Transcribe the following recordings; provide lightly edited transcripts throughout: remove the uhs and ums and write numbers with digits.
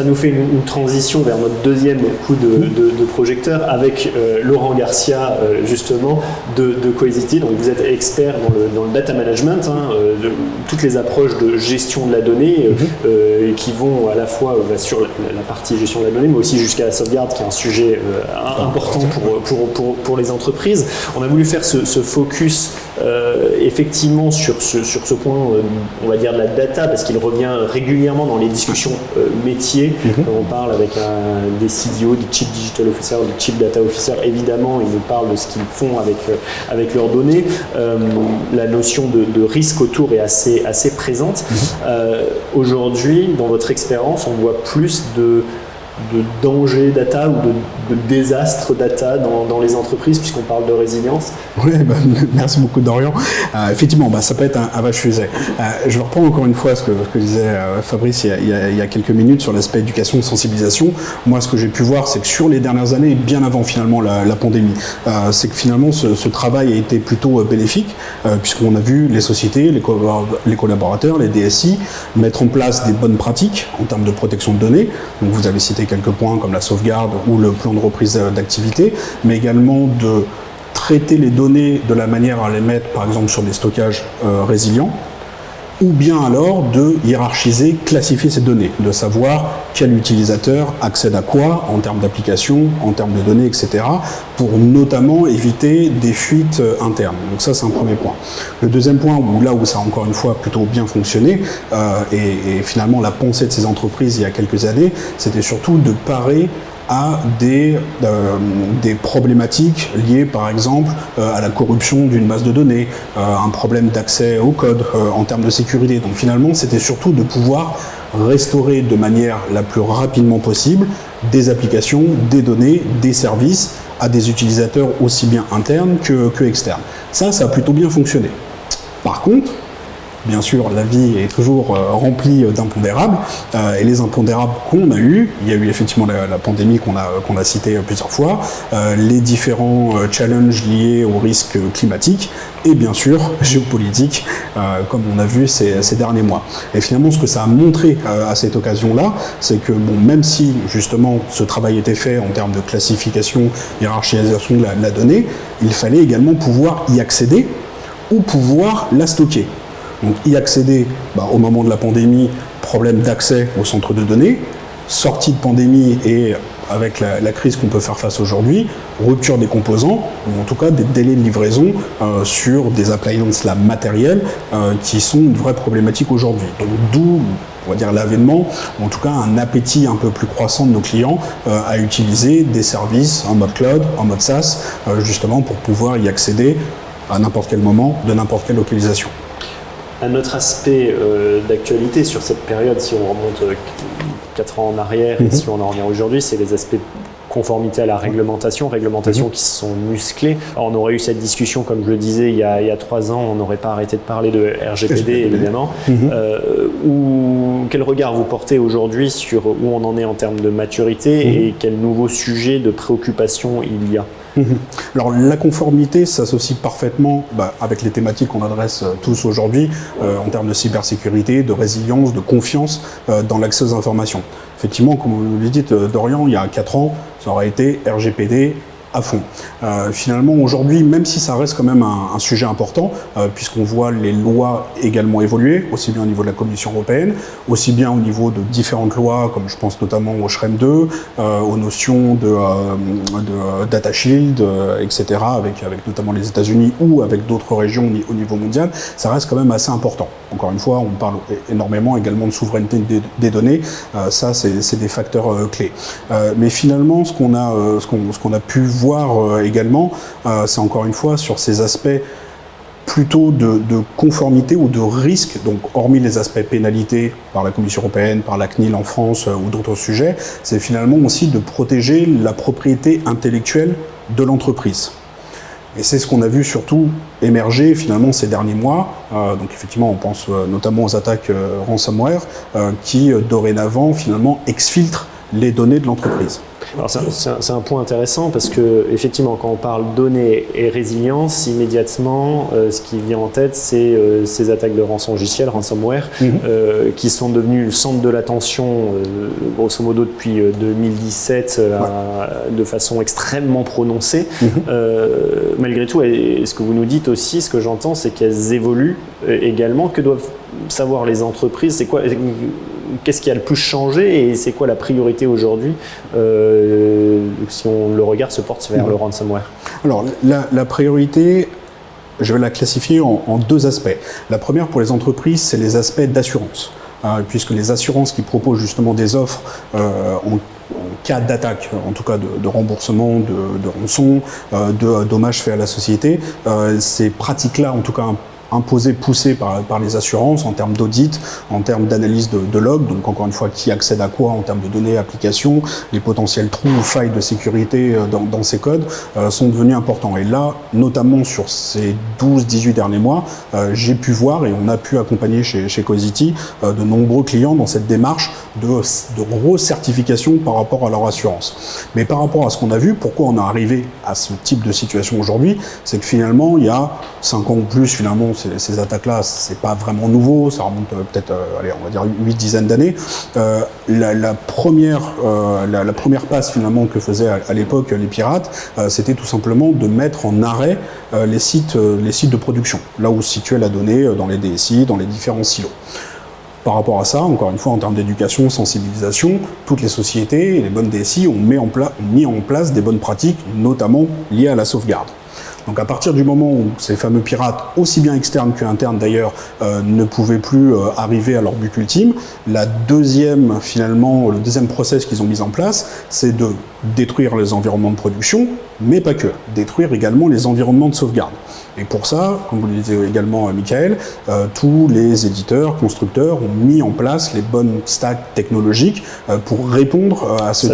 ça nous fait une transition vers notre deuxième coup de projecteur avec Laurent Garcia, justement, de Cohesity. Donc vous êtes expert dans le data management, de toutes les approches de gestion de la donnée qui vont à la fois sur la partie gestion de la donnée, mais aussi jusqu'à la sauvegarde, qui est un sujet important pour les entreprises. On a voulu faire ce focus effectivement sur ce point, on va dire, de la data, parce qu'il revient régulièrement dans les discussions métiers. Quand on parle avec des CDO, des Chief Digital Officer, des Chief Data Officer, évidemment, ils nous parlent de ce qu'ils font avec leurs données. La notion de risque autour est assez présente. Aujourd'hui, dans votre expérience, on voit plus de danger data ou de désastre data dans les entreprises, puisqu'on parle de résilience. Oui, merci beaucoup Dorian. Effectivement, ça peut être un vache sujet. Je vais reprendre encore une fois ce que disait Fabrice il y a quelques minutes sur l'aspect éducation et sensibilisation. Moi, ce que j'ai pu voir, c'est que sur les dernières années, bien avant finalement la pandémie, c'est que finalement ce travail a été plutôt bénéfique, puisqu'on a vu les sociétés, les collaborateurs, les DSI mettre en place des bonnes pratiques en termes de protection de données. Donc vous avez cité quelques points comme la sauvegarde ou le plan de reprise d'activité, mais également de traiter les données de la manière à les mettre par exemple sur des stockages résilients, ou bien alors de hiérarchiser, classifier ces données, de savoir quel utilisateur accède à quoi en termes d'application, en termes de données, etc., pour notamment éviter des fuites internes. Donc ça, c'est un premier point. Le deuxième point, où ça a encore une fois plutôt bien fonctionné, et finalement la pensée de ces entreprises il y a quelques années, c'était surtout de parer à des problématiques liées par exemple à la corruption d'une base de données, un problème d'accès au code en termes de sécurité. Donc finalement, c'était surtout de pouvoir restaurer de manière la plus rapidement possible des applications, des données, des services à des utilisateurs aussi bien internes que externes. Ça a plutôt bien fonctionné. Par contre, bien sûr, la vie est toujours remplie d'impondérables, et les impondérables qu'on a eus, il y a eu effectivement la pandémie qu'on a citée plusieurs fois, les différents challenges liés au risque climatique, et bien sûr géopolitique, comme on a vu ces derniers mois. Et finalement, ce que ça a montré à cette occasion-là, c'est que même si justement ce travail était fait en termes de classification, hiérarchisation de la donnée, il fallait également pouvoir y accéder ou pouvoir la stocker. Donc y accéder au moment de la pandémie, problème d'accès au centre de données, sortie de pandémie et avec la crise qu'on peut faire face aujourd'hui, rupture des composants, ou en tout cas des délais de livraison sur des appliances matérielles qui sont une vraie problématique aujourd'hui. Donc d'où, on va dire, l'avènement, ou en tout cas un appétit un peu plus croissant de nos clients à utiliser des services en mode cloud, en mode SaaS, justement pour pouvoir y accéder à n'importe quel moment, de n'importe quelle localisation. Un autre aspect d'actualité sur cette période, si on remonte 4 ans en arrière et si on en revient aujourd'hui, c'est les aspects de conformité à la réglementation qui se sont musclées. Alors, on aurait eu cette discussion, comme je le disais, il y a 3 ans, on n'aurait pas arrêté de parler de RGPD, évidemment. Quel regard vous portez aujourd'hui sur où on en est en termes de maturité et quels nouveaux sujets de préoccupation il y a? Alors la conformité s'associe parfaitement avec les thématiques qu'on adresse tous aujourd'hui en termes de cybersécurité, de résilience, de confiance dans l'accès aux informations. Effectivement, comme vous le dites, Dorian, il y a 4 ans, ça aurait été RGPD à fond. Finalement, aujourd'hui, même si ça reste quand même un sujet important, puisqu'on voit les lois également évoluer, aussi bien au niveau de la Commission européenne, aussi bien au niveau de différentes lois, comme je pense notamment au SREM 2, aux notions de Data Shield, etc., avec notamment les États-Unis ou avec d'autres régions au niveau mondial, ça reste quand même assez important. Encore une fois, on parle énormément également de souveraineté des données, ça c'est des facteurs clés. Mais finalement, ce qu'on a pu voir également, c'est encore une fois sur ces aspects plutôt de conformité ou de risque, donc hormis les aspects pénalités par la Commission européenne, par la CNIL en France ou d'autres sujets, c'est finalement aussi de protéger la propriété intellectuelle de l'entreprise. Et c'est ce qu'on a vu surtout émerger finalement ces derniers mois. Donc effectivement, on pense notamment aux attaques ransomware qui dorénavant finalement exfiltrent les données de l'entreprise. Alors c'est un point intéressant parce que effectivement quand on parle données et résilience, immédiatement ce qui vient en tête c'est ces attaques de rançon logiciel, ransomware, qui sont devenues le centre de l'attention grosso modo depuis 2017 de façon extrêmement prononcée. Malgré tout, et ce que vous nous dites aussi, ce que j'entends, c'est qu'elles évoluent également. Que doivent savoir les entreprises? C'est quoi? Qu'est-ce qui a le plus changé et c'est quoi la priorité aujourd'hui si le regard se porte vers le ransomware? Alors, la priorité, je vais la classifier en deux aspects. La première, pour les entreprises, c'est les aspects d'assurance. Puisque les assurances qui proposent justement des offres en cas d'attaque, en tout cas de remboursement, de rançon, de dommages faits à la société, ces pratiques-là, en tout cas imposées, poussées par les assurances en termes d'audit, en termes d'analyse de log, donc encore une fois qui accède à quoi en termes de données, applications, les potentiels trous ou failles de sécurité dans ces codes sont devenus importants. Et là, notamment sur ces 12-18 derniers mois, j'ai pu voir et on a pu accompagner chez Cohesity de nombreux clients dans cette démarche de recertification par rapport à leur assurance. Mais par rapport à ce qu'on a vu, pourquoi on est arrivé à ce type de situation aujourd'hui, c'est que finalement, il y a 5 ans ou plus, finalement, ces attaques-là, c'est pas vraiment nouveau, ça remonte peut-être, on va dire 8-10 d'années. La première passe finalement que faisaient à l'époque les pirates, c'était tout simplement de mettre en arrêt les sites de production, là où se situait la donnée dans les DSI, dans les différents silos. Par rapport à ça, encore une fois, en termes d'éducation, sensibilisation, toutes les sociétés et les bonnes DSI ont mis en place des bonnes pratiques, notamment liées à la sauvegarde. Donc à partir du moment où ces fameux pirates, aussi bien externes qu'internes d'ailleurs, ne pouvaient plus arriver à leur but ultime, le deuxième process qu'ils ont mis en place, c'est de détruire les environnements de production, mais pas que, détruire également les environnements de sauvegarde. Et pour ça, comme vous le disiez également, Michael, tous les éditeurs, constructeurs ont mis en place les bonnes stacks technologiques pour répondre à ce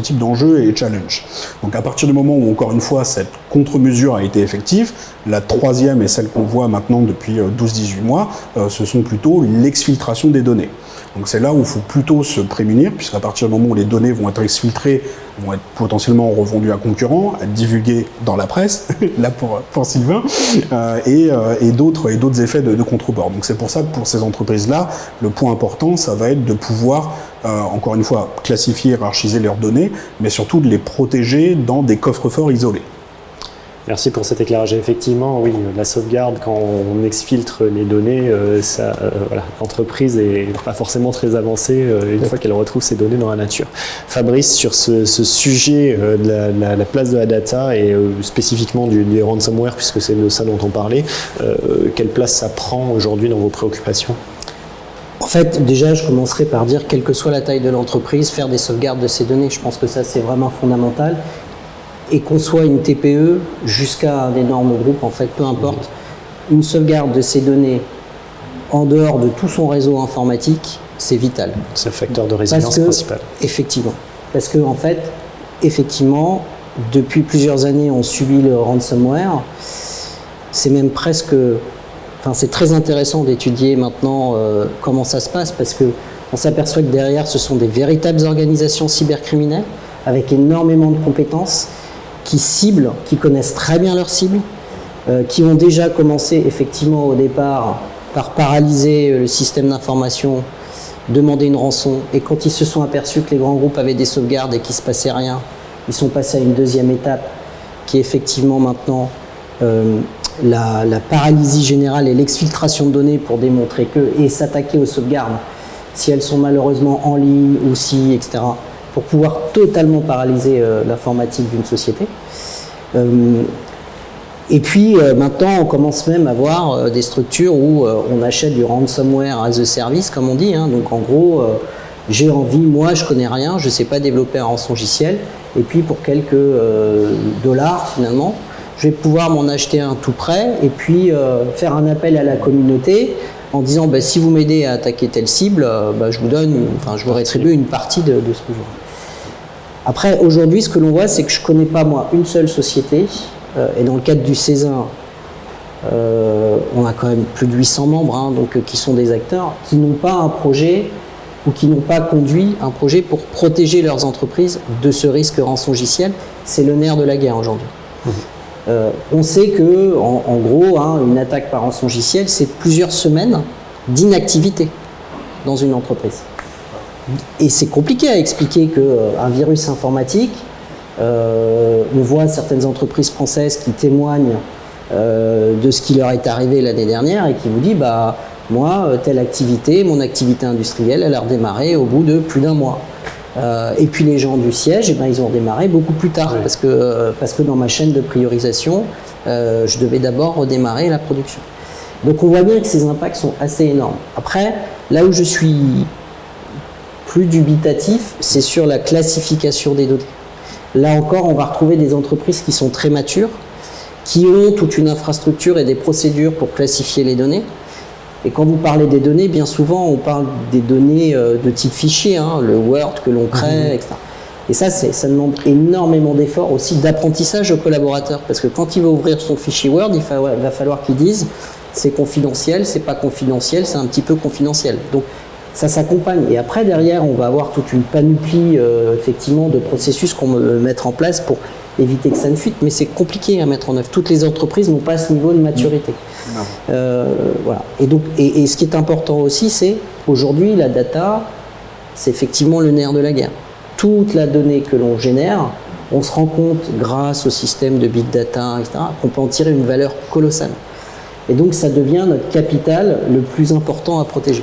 type d'enjeux et challenge. Donc à partir du moment où, encore une fois, cette contre-mesure a été effective, la troisième et celle qu'on voit maintenant depuis 12-18 mois, ce sont plutôt l'exfiltration des données. Donc c'est là où il faut plutôt se prémunir, puisqu'à partir du moment où les données vont être exfiltrées, vont être potentiellement revendues à concurrents, divulguées dans la presse, là pour Sylvain, et d'autres effets de contrebord. Donc c'est pour ça que pour ces entreprises-là, le point important, ça va être de pouvoir, encore une fois, classifier, hiérarchiser leurs données, mais surtout de les protéger dans des coffres-forts isolés. Merci pour cet éclairage. Effectivement, oui, la sauvegarde, quand on exfiltre les données, l'entreprise n'est pas forcément très avancée une fois qu'elle retrouve ses données dans la nature. Fabrice, sur ce sujet de la place de la data et spécifiquement du ransomware, puisque c'est de ça dont on parlait, quelle place ça prend aujourd'hui dans vos préoccupations ? En fait, déjà, je commencerai par dire, quelle que soit la taille de l'entreprise, faire des sauvegardes de ces données, je pense que ça, c'est vraiment fondamental. Et qu'on soit une TPE jusqu'à un énorme groupe, en fait, peu importe, une sauvegarde de ces données en dehors de tout son réseau informatique, c'est vital. C'est le facteur de résilience principal. Effectivement. Parce que, en fait, effectivement, depuis plusieurs années, on subit le ransomware. C'est même presque... Enfin, c'est très intéressant d'étudier maintenant comment ça se passe, parce qu'on s'aperçoit que derrière, ce sont des véritables organisations cybercriminelles avec énormément de compétences, qui ciblent, qui connaissent très bien leurs cibles, qui ont déjà commencé effectivement au départ par paralyser le système d'information, demander une rançon, et quand ils se sont aperçus que les grands groupes avaient des sauvegardes et qu'il ne se passait rien, ils sont passés à une deuxième étape qui est effectivement maintenant la paralysie générale et l'exfiltration de données pour démontrer et s'attaquer aux sauvegardes si elles sont malheureusement en ligne ou si, etc., pour pouvoir totalement paralyser l'informatique d'une société. Et puis maintenant, on commence même à voir des structures où on achète du ransomware as a service, comme on dit. Donc en gros, j'ai envie, moi je connais rien, je ne sais pas développer un rançongiciel, et puis pour quelques dollars finalement, je vais pouvoir m'en acheter un tout prêt, et puis faire un appel à la communauté en disant si vous m'aidez à attaquer telle cible, je vous rétribue une partie de ce que je veux. Après, aujourd'hui, ce que l'on voit, c'est que je ne connais pas, moi, une seule société. Et dans le cadre du CESIN, on a quand même plus de 800 membres, qui sont des acteurs, qui n'ont pas un projet ou qui n'ont pas conduit un projet pour protéger leurs entreprises de ce risque rançongiciel. C'est le nerf de la guerre aujourd'hui. On sait que, en gros, une attaque par rançongiciel, c'est plusieurs semaines d'inactivité dans une entreprise. Et c'est compliqué à expliquer qu'un virus informatique, on voit certaines entreprises françaises qui témoignent de ce qui leur est arrivé l'année dernière et qui vous dit moi, telle activité, mon activité industrielle, elle a redémarré au bout de plus d'un mois. Et puis les gens du siège, ils ont redémarré beaucoup plus tard, parce que dans ma chaîne de priorisation, je devais d'abord redémarrer la production. Donc on voit bien que ces impacts sont assez énormes. Après, là où je suis plus dubitatif, c'est sur la classification des données. Là encore, on va retrouver des entreprises qui sont très matures, qui ont toute une infrastructure et des procédures pour classifier les données. Et quand vous parlez des données, bien souvent, on parle des données de type fichier, le Word que l'on crée, etc. Et ça demande énormément d'efforts aussi d'apprentissage aux collaborateurs. Parce que quand il va ouvrir son fichier Word, il va falloir qu'il dise c'est confidentiel, c'est pas confidentiel, c'est un petit peu confidentiel. Donc ça s'accompagne. Et après, derrière, on va avoir toute une panoplie effectivement de processus qu'on va mettre en place pour éviter que ça ne fuite, mais c'est compliqué à mettre en œuvre. Toutes les entreprises n'ont pas ce niveau de maturité. Voilà. Et donc, et ce qui est important aussi, c'est aujourd'hui la data, c'est effectivement le nerf de la guerre. Toute la donnée que l'on génère, on se rend compte, grâce au système de big data, etc., qu'on peut en tirer une valeur colossale. Et donc, ça devient notre capital le plus important à protéger.